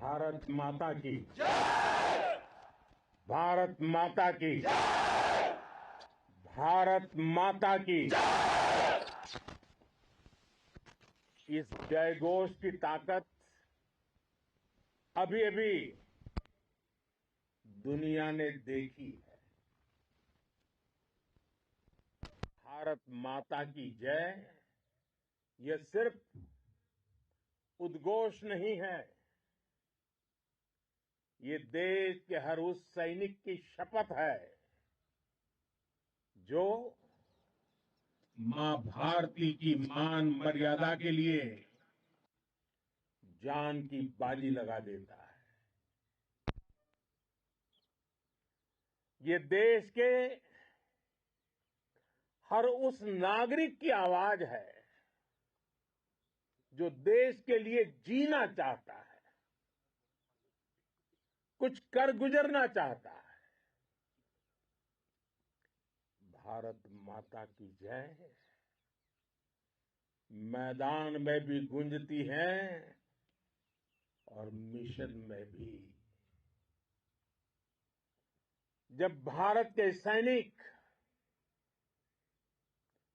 भारत माता की भारत माता की भारत माता की इस जयघोष की ताकत अभी अभी दुनिया ने देखी है। भारत माता की जय यह सिर्फ उद्घोष नहीं है, ये देश के हर उस सैनिक की शपथ है जो मां भारती की मान मर्यादा के लिए जान की बाजी लगा देता है। ये देश के हर उस नागरिक की आवाज है जो देश के लिए जीना चाहता है, कुछ कर गुजरना चाहता है। भारत माता की जय मैदान में भी गूंजती है और मिशन में भी। जब भारत के सैनिक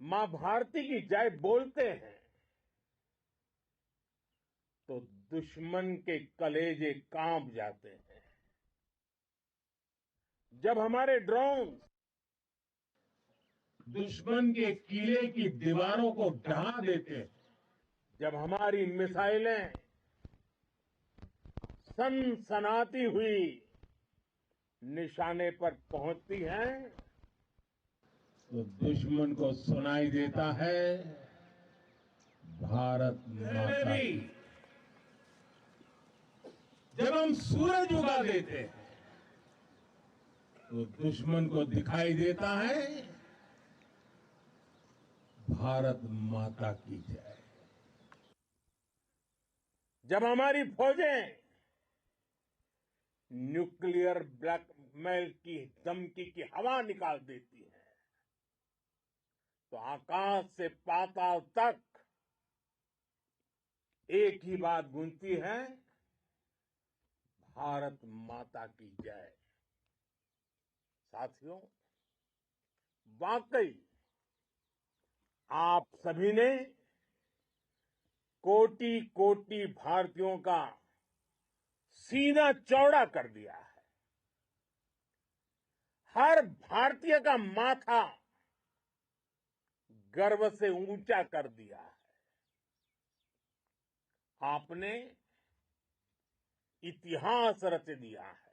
मां भारती की जय बोलते हैं तो दुश्मन के कलेजे कांप जाते हैं। जब हमारे ड्रोन दुश्मन के किले की दीवारों को ढहा देते हैं, जब हमारी मिसाइलें सनसनाती हुई निशाने पर पहुंचती हैं तो दुश्मन को सुनाई देता है भारत माता की। जब हम सूरज उगा देते हैं तो दुश्मन को दिखाई देता है भारत माता की जय। जब हमारी फौजें न्यूक्लियर ब्लैकमेल की धमकी की हवा निकाल देती है तो आकाश से पाताल तक एक ही बात गूंजती है, भारत माता की जय। साथियों, वाकई आप सभी ने कोटि कोटि भारतीयों का सीना चौड़ा कर दिया है। हर भारतीय का माथा गर्व से ऊंचा कर दिया है। आपने इतिहास रच दिया है।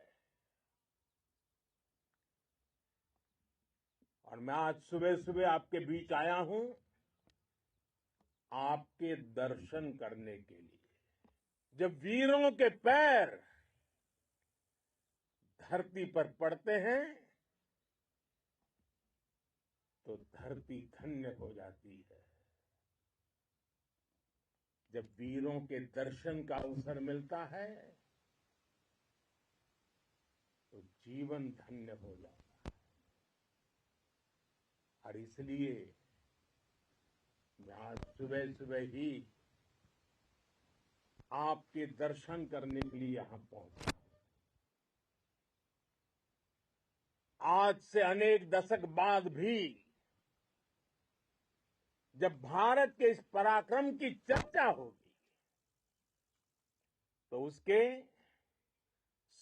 और मैं आज सुबह सुबह आपके बीच आया हूं आपके दर्शन करने के लिए। जब वीरों के पैर धरती पर पड़ते हैं तो धरती धन्य हो जाती है। जब वीरों के दर्शन का अवसर मिलता है तो जीवन धन्य हो जाता है। और इसलिए मैं आज सुबह सुबह ही आपके दर्शन करने के लिए यहां पहुंचा। आज से अनेक दशक बाद भी जब भारत के इस पराक्रम की चर्चा होगी तो उसके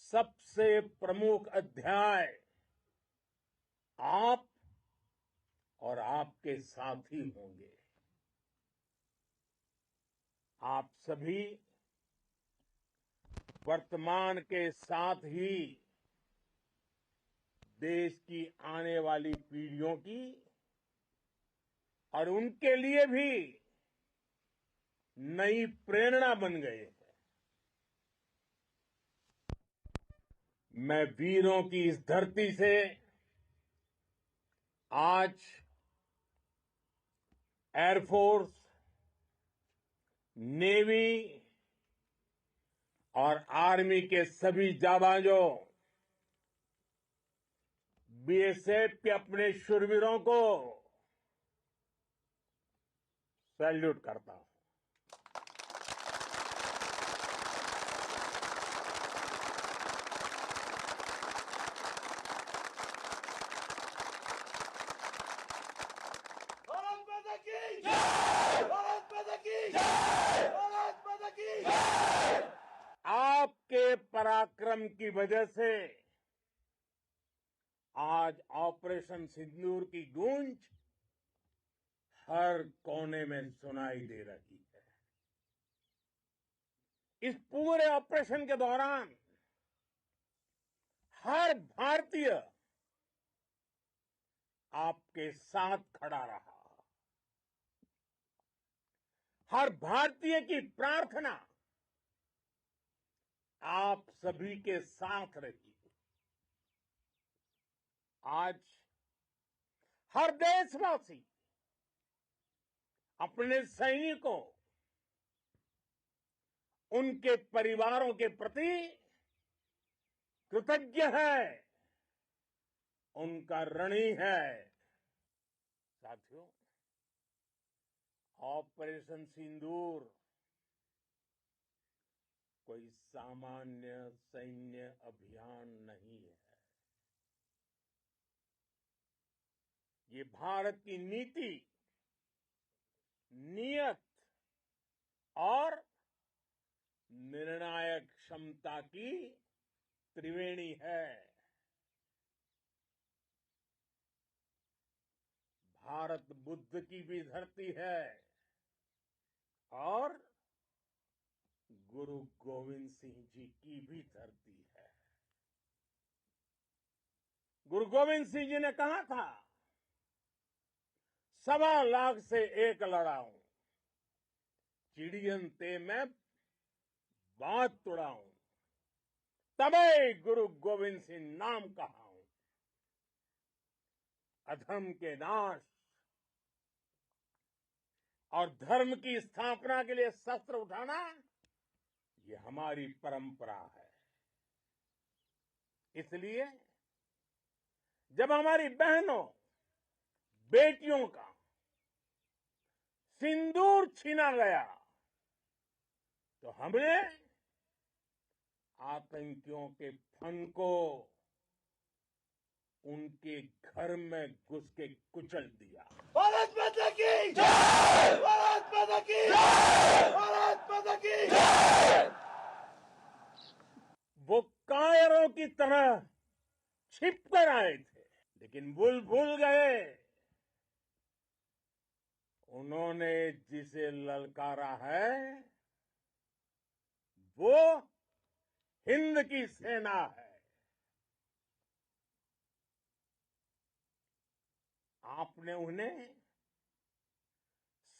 सबसे प्रमुख अध्याय आप और आपके साथी होंगे। आप सभी वर्तमान के साथ ही देश की आने वाली पीढ़ियों की और उनके लिए भी नई प्रेरणा बन गए हैं। मैं वीरों की इस धरती से आज एयरफोर्स, नेवी और आर्मी के सभी जाबाजों, बीएसएफ के अपने शूरवीरों को सैल्यूट करता हूं। की जय, भारत माता की जय, भारत माता की जय। आपके पराक्रम की वजह से आज ऑपरेशन सिंदूर की गूंज हर कोने में सुनाई दे रही है। इस पूरे ऑपरेशन के दौरान हर भारतीय आपके साथ खड़ा रहा। हर भारतीय की प्रार्थना आप सभी के साथ रही। आज हर देशवासी अपने सैनिकों, उनके परिवारों के प्रति कृतज्ञ है, उनका ऋणी है। साथियों, ऑपरेशन सिंदूर कोई सामान्य सैन्य अभियान नहीं है। ये भारत की नीति, नियत और निर्णायक क्षमता की त्रिवेणी है। भारत बुद्ध की भी धरती है और गुरु गोविंद सिंह जी की भी धरती है। गुरु गोविंद सिंह जी ने कहा था, 1.25 लाख से एक लड़ाऊं, चिड़ियन ते मैं बात तुड़ाऊं, तबे गुरु गोविंद सिंह नाम कहाऊं। अधर्म के नाश और धर्म की स्थापना के लिए शस्त्र उठाना, ये हमारी परंपरा है। इसलिए जब हमारी बहनों, बेटियों का सिंदूर छीना गया, तो हमने आतंकियों के फन को उनके घर में घुस के कुचल दिया। भारत माता की जय, भारत माता की जय, भारत माता की जय। वो कायरों की तरह छिप कर आए थे, लेकिन भूल गए उन्होंने जिसे ललकारा है वो हिंद की सेना है। आपने उन्हें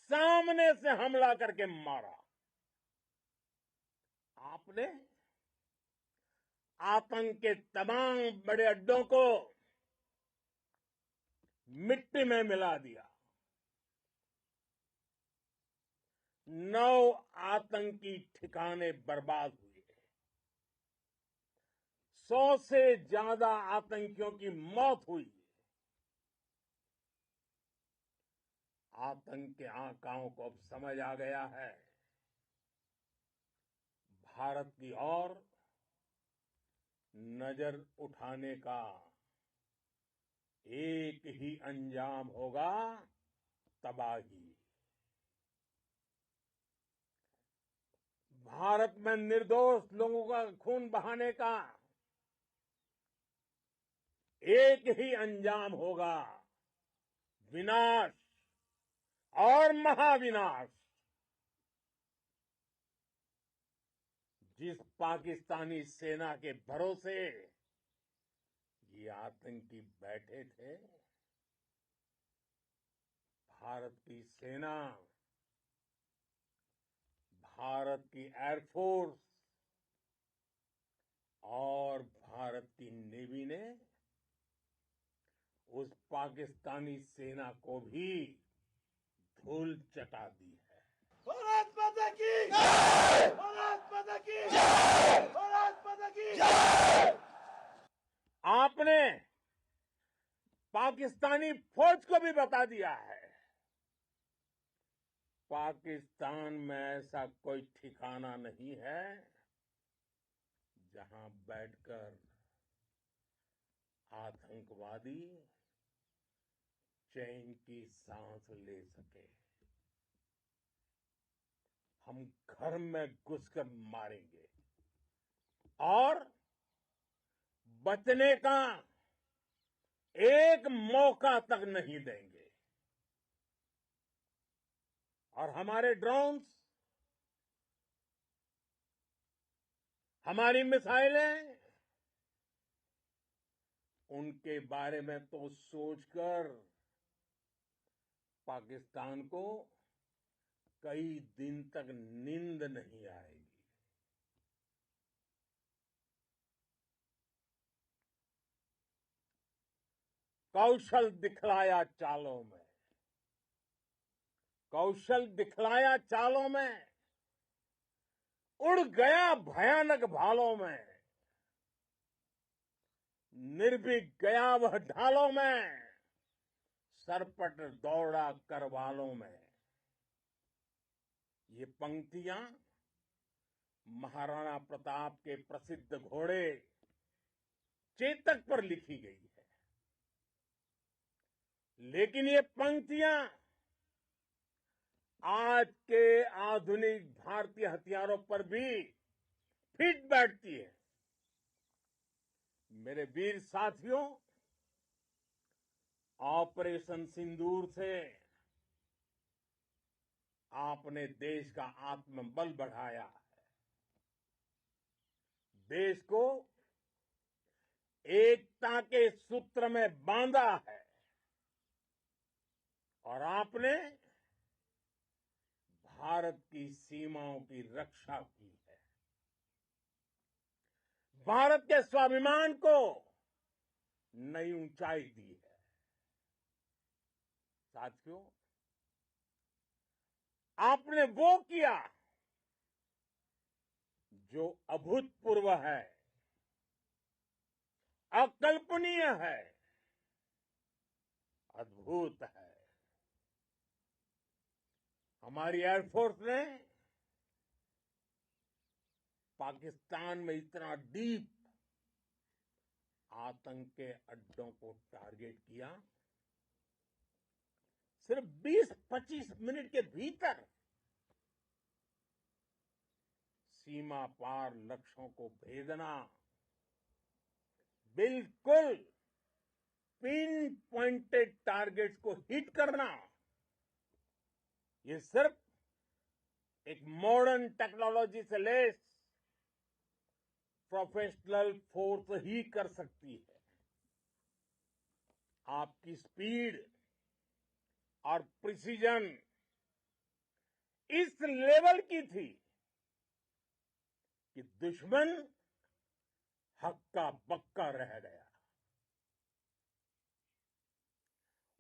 सामने से हमला करके मारा। आपने आतंक के तमाम बड़े अड्डों को मिट्टी में मिला दिया। 9 आतंकी ठिकाने बर्बाद हुए। 100 से ज्यादा आतंकियों की मौत हुई। आतंक के आकाओं को अब समझ आ गया है, भारत की ओर नजर उठाने का एक ही अंजाम होगा, तबाही। भारत में निर्दोष लोगों का खून बहाने का एक ही अंजाम होगा, विनाश और महाविनाश। जिस पाकिस्तानी सेना के भरोसे ये आतंकी बैठे थे, भारत की सेना, भारत की एयरफोर्स और भारत की नेवी ने उस पाकिस्तानी सेना को भी धूल चटा दी है। भारत माता की जय, भारत माता की जय, भारत माता की जय। आपने पाकिस्तानी फौज को भी बता दिया है, पाकिस्तान में ऐसा कोई ठिकाना नहीं है जहां बैठकर आतंकवादी चैन की सांस ले सके। हम घर में घुसकर मारेंगे और बचने का एक मौका तक नहीं देंगे। और हमारे ड्रोन्स, हमारी मिसाइलें, उनके बारे में तो सोचकर पाकिस्तान को कई दिन तक नींद नहीं आएगी। कौशल दिखलाया चालों में, कौशल दिखलाया चालों में, उड़ गया भयानक भालों में, निर्भीक गया वह ढालों में, सरपट दौड़ा करवालों में। ये पंक्तियां महाराणा प्रताप के प्रसिद्ध घोड़े चेतक पर लिखी गई है। लेकिन ये पंक्तियां आज के आधुनिक भारतीय हथियारों पर भी फिट बैठती है। मेरे वीर साथियों, ऑपरेशन सिंदूर से आपने देश का आत्मबल बढ़ाया है, देश को एकता के सूत्र में बांधा है और आपने भारत की सीमाओं की रक्षा की है। भारत के स्वाभिमान को नई ऊंचाई दी है। साथियों, आपने वो किया जो अभूतपूर्व है, अकल्पनीय है, अद्भुत है। हमारी एयरफोर्स ने पाकिस्तान में इतना डीप आतंक के अड्डों को टारगेट किया, सिर्फ 20-25 मिनट के भीतर सीमा पार लक्ष्यों को भेदना, बिल्कुल पिन पॉइंटेड टारगेट्स को हिट करना, ये सिर्फ एक मॉडर्न टेक्नोलॉजी से लेस प्रोफेशनल फोर्स ही कर सकती है। आपकी स्पीड और प्रिसीजन इस लेवल की थी कि दुश्मन हक्का बक्का रह गया।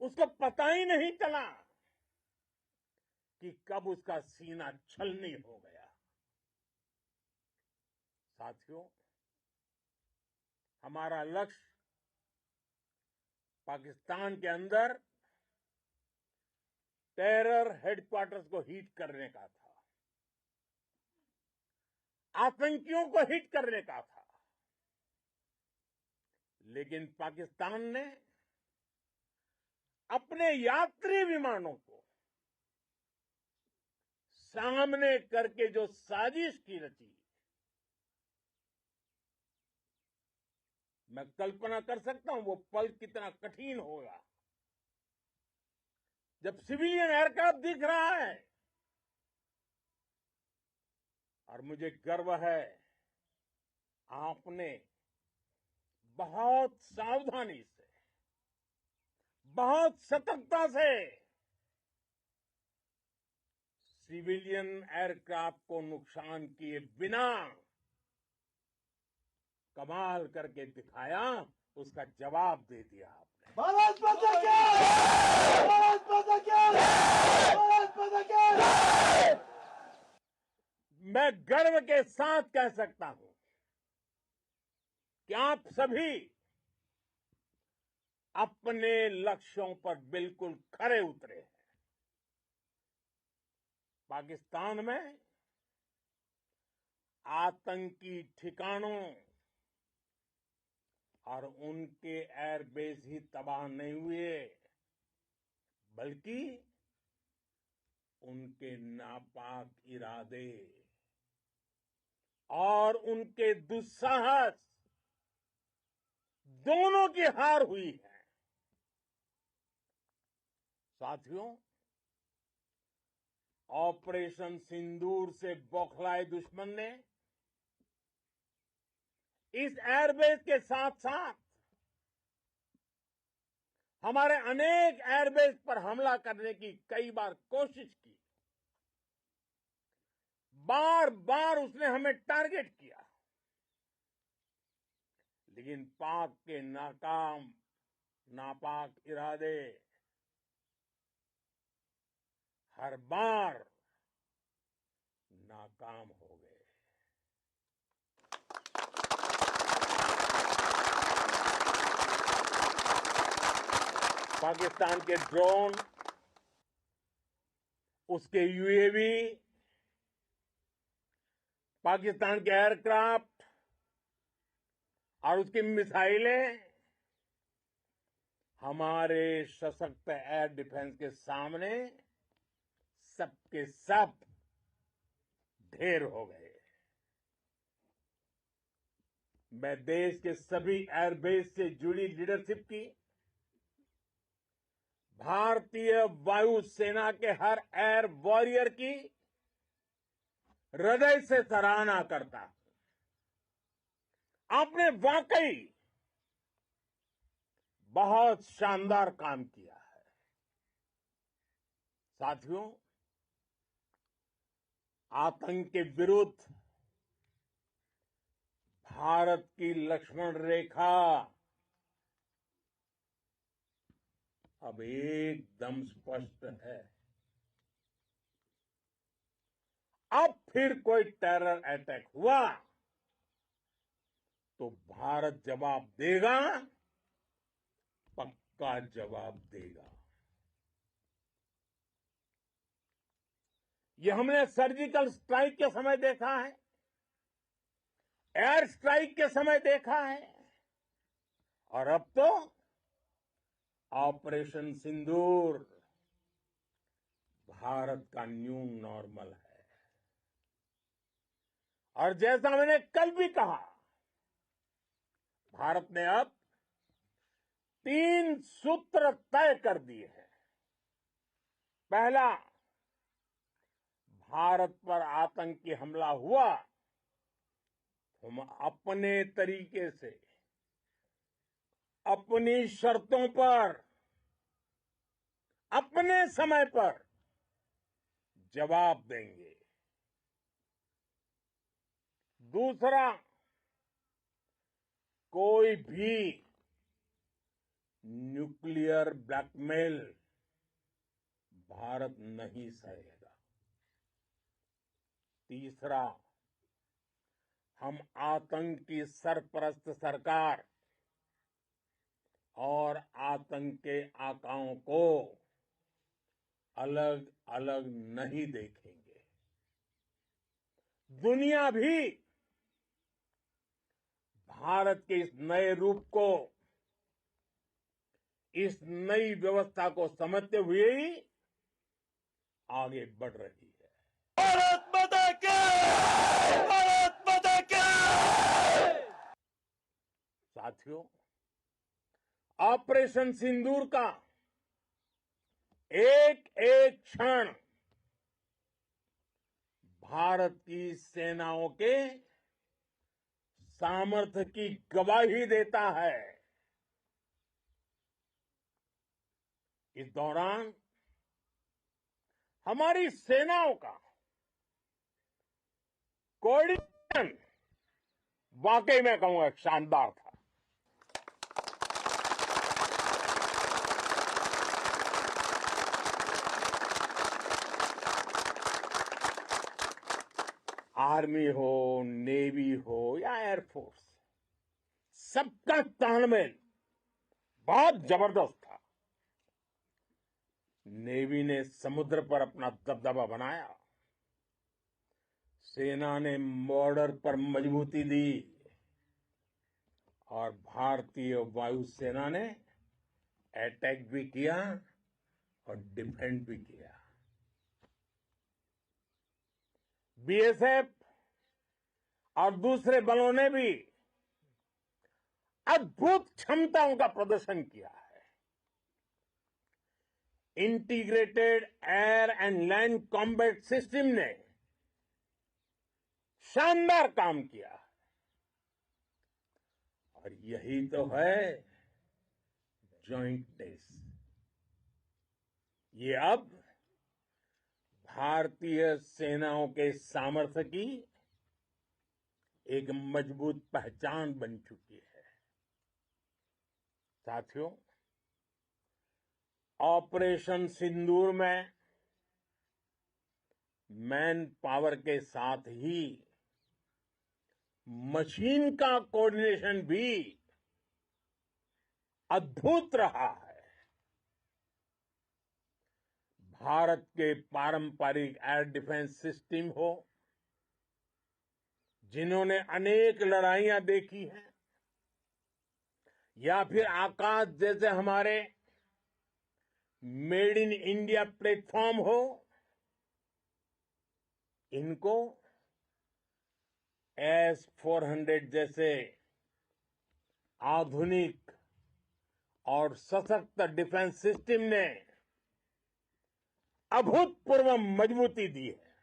उसको पता ही नहीं चला कि कब उसका सीना छलनी हो गया। साथियों, हमारा लक्ष्य पाकिस्तान के अंदर टेरर हेडक्वार्टर्स को हिट करने का था, आतंकियों को हिट करने का था। लेकिन पाकिस्तान ने अपने यात्री विमानों को सामने करके जो साजिश की रची, मैं कल्पना कर सकता हूं वो पल कितना कठिन होगा जब सिविलियन एयरक्राफ्ट दिख रहा है। और मुझे गर्व है, आपने बहुत सावधानी से, बहुत सतर्कता से सिविलियन एयरक्राफ्ट को नुकसान किए बिना कमाल करके दिखाया, उसका जवाब दे दिया आपने। भारत माता की! भारत माता की! भारत माता की! मैं गर्व के साथ कह सकता हूं कि आप सभी अपने लक्ष्यों पर बिल्कुल खरे उतरे हैं। पाकिस्तान में आतंकी ठिकानों और उनके एयरबेस ही तबाह नहीं हुए, बल्कि उनके नापाक इरादे और उनके दुस्साहस दोनों की हार हुई है। साथियों, ऑपरेशन सिंदूर से बौखलाए दुश्मन ने इस एयरबेस के साथ साथ हमारे अनेक एयरबेस पर हमला करने की कई बार कोशिश की। बार बार उसने हमें टारगेट किया, लेकिन पाक के नापाक इरादे हर बार नाकाम हो गए। पाकिस्तान के ड्रोन, उसके यूएवी, पाकिस्तान के एयरक्राफ्ट और उसकी मिसाइलें हमारे सशक्त एयर डिफेंस के सामने सबके सब ढेर हो गए। मैं देश के सभी एयरबेस से जुड़ी लीडरशिप की, भारतीय वायुसेना के हर एयर वॉरियर की हृदय से सराहना करता हूं। आपने वाकई बहुत शानदार काम किया है। साथियों, आतंक के विरुद्ध भारत की लक्ष्मण रेखा अब एकदम स्पष्ट है। अब फिर कोई टेरर अटैक हुआ तो भारत जवाब देगा, पक्का जवाब देगा। ये हमने सर्जिकल स्ट्राइक के समय देखा है, एयर स्ट्राइक के समय देखा है, और अब तो ऑपरेशन सिंदूर भारत का न्यू नॉर्मल है। और जैसा मैंने कल भी कहा, भारत ने अब 3 सूत्र तय कर दिए हैं। पहला, भारत पर आतंकी हमला हुआ, हम अपने तरीके से, अपनी शर्तों पर, अपने समय पर जवाब देंगे। दूसरा, कोई भी न्यूक्लियर ब्लैकमेल भारत नहीं सहेगा। तीसरा, हम आतंक की सरपरस्त सरकार और आतंक के आकाओं को अलग अलग नहीं देखेंगे। दुनिया भी भारत के इस नए रूप को, इस नई व्यवस्था को समझते हुए ही आगे बढ़ रही है। भारत माता की! भारत माता की! साथियों, ऑपरेशन सिंदूर का एक एक क्षण भारत की सेनाओं के सामर्थ्य की गवाही देता है। इस दौरान हमारी सेनाओं का कोऑर्डिनेशन वाकई में कहूंगा शानदार था। आर्मी हो, नेवी हो या एयरफोर्स, सबका तालमेल बहुत जबरदस्त था। नेवी ने समुद्र पर अपना दबदबा बनाया, सेना ने बॉर्डर पर मजबूती दी और भारतीय वायुसेना ने अटैक भी किया और डिफेंड भी किया। बीएसएफ और दूसरे बलों ने भी अद्भुत क्षमताओं का प्रदर्शन किया है। Integrated air and land combat system ने शानदार काम किया है। और यही तो है जॉइंटनेस। ये अब भारतीय सेनाओं के सामर्थ्य की एक मजबूत पहचान बन चुकी है। साथियों, ऑपरेशन सिंदूर में मैन पावर के साथ ही मशीन का कोऑर्डिनेशन भी अद्भुत रहा है। भारत के पारंपरिक एयर डिफेंस सिस्टम हो, जिन्होंने अनेक लड़ाइयां देखी हैं, या फिर आकाश जैसे हमारे मेड इन इंडिया प्लेटफॉर्म हो, इनको S-400 जैसे आधुनिक और सशक्त डिफेंस सिस्टम ने अभूतपूर्व मजबूती दी है।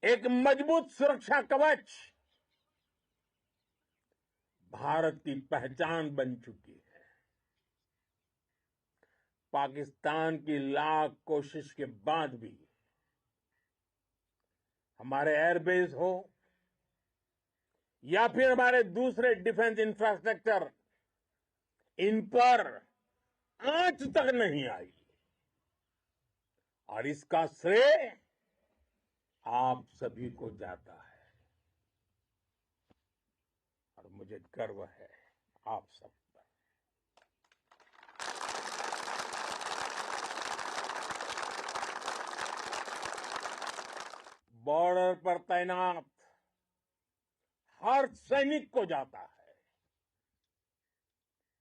एक मजबूत सुरक्षा कवच भारत की पहचान बन चुकी है। पाकिस्तान की लाख कोशिश के बाद भी हमारे एयरबेस हो या फिर हमारे दूसरे डिफेंस इंफ्रास्ट्रक्चर, इन पर आंच तक नहीं आई। और इसका श्रेय आप सभी को जाता है। और मुझे गर्व है आप सब पर। बॉर्डर पर तैनात हर सैनिक को जाता है।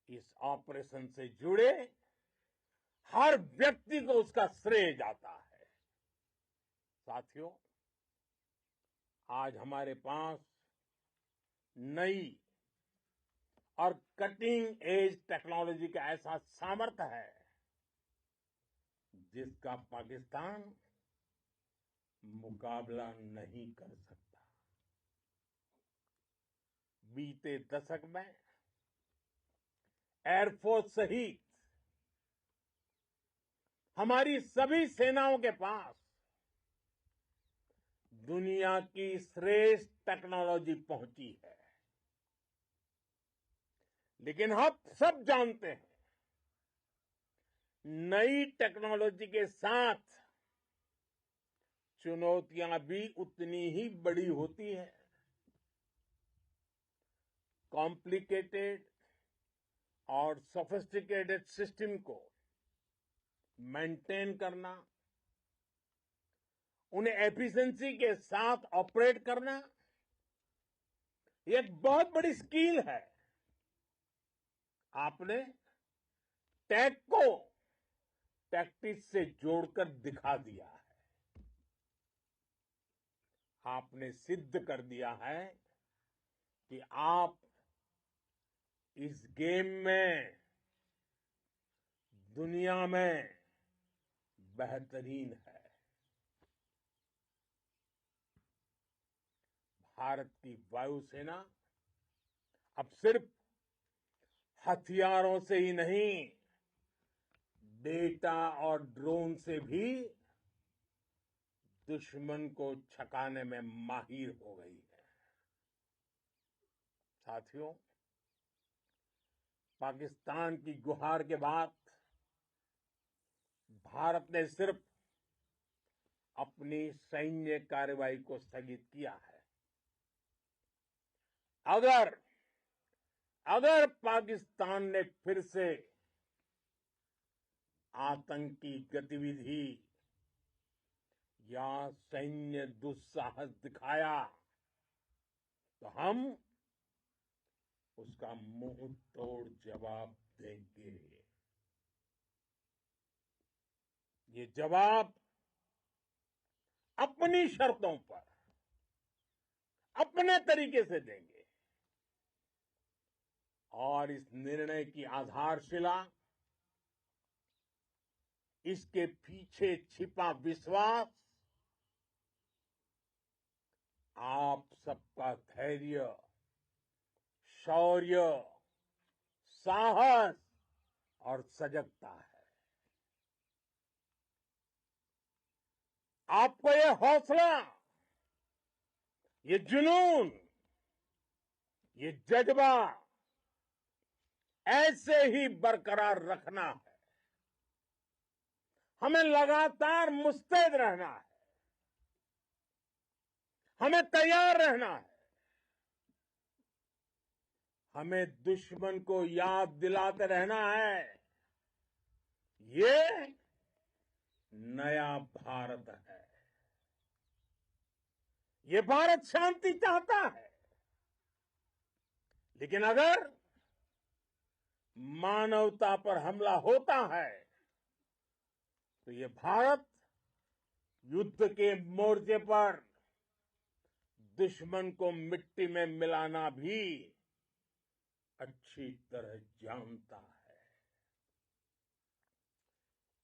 इस ऑपरेशन से जुड़े हर व्यक्ति को उसका श्रेय जाता है। साथियों, आज हमारे पास नई और कटिंग एज टेक्नोलॉजी का ऐसा सामर्थ्य है जिसका पाकिस्तान मुकाबला नहीं कर सकता। बीते दशक में एयरफोर्स सहित हमारी सभी सेनाओं के पास दुनिया की श्रेष्ठ टेक्नोलॉजी पहुंची है। लेकिन हम सब जानते हैं, नई टेक्नोलॉजी के साथ चुनौतियां भी उतनी ही बड़ी होती है। कॉम्प्लिकेटेड और सोफिस्टिकेटेड सिस्टम को मेंटेन करना, उन्हें एफिशिएंसी के साथ ऑपरेट करना, ये एक बहुत बड़ी स्किल है। आपने टेक को टैक्टिक्स से जोड़कर दिखा दिया है। आपने सिद्ध कर दिया है कि आप इस गेम में दुनिया में बेहतरीन है। भारत की वायुसेना अब सिर्फ हथियारों से ही नहीं, डेटा और ड्रोन से भी दुश्मन को छकाने में माहिर हो गई है। साथियों, पाकिस्तान की गुहार के बाद भारत ने सिर्फ अपनी सैन्य कार्रवाई को स्थगित किया है। अगर पाकिस्तान ने फिर से आतंकी गतिविधि या सैन्य दुस्साहस दिखाया तो हम उसका मुंह तोड़ जवाब देंगे। ये जवाब अपनी शर्तों पर अपने तरीके से देंगे और इस निर्णय की आधारशिला इसके पीछे छिपा विश्वास आप सबका धैर्य, शौर्य, साहस और सजगता है। आपको ये हौसला, ये जुनून, ये जज्बा ऐसे ही बरकरार रखना है। हमें लगातार मुस्तैद रहना है, हमें तैयार रहना है, हमें दुश्मन को याद दिलाते रहना है, ये नया भारत है। ये भारत शांति चाहता है, लेकिन अगर मानवता पर हमला होता है तो ये भारत युद्ध के मोर्चे पर दुश्मन को मिट्टी में मिलाना भी अच्छी तरह जानता है।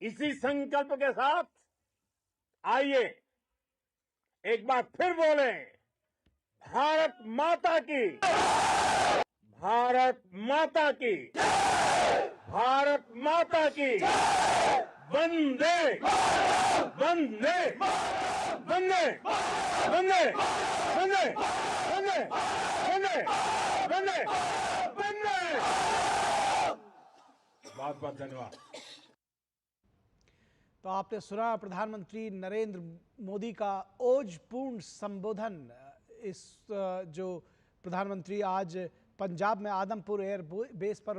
इसी संकल्प के साथ आइए एक बार फिर बोलें, भारत माता की, भारत माता की, भारत माता की, वंदे वंदे वंदे वंदे वंदे वंदे वंदे वंदे वंदे। बहुत बहुत धन्यवाद। तो आपने सुना प्रधानमंत्री नरेंद्र मोदी का ओजपूर्ण संबोधन। इस जो प्रधानमंत्री आज पंजाब में आदमपुर एयर बेस पर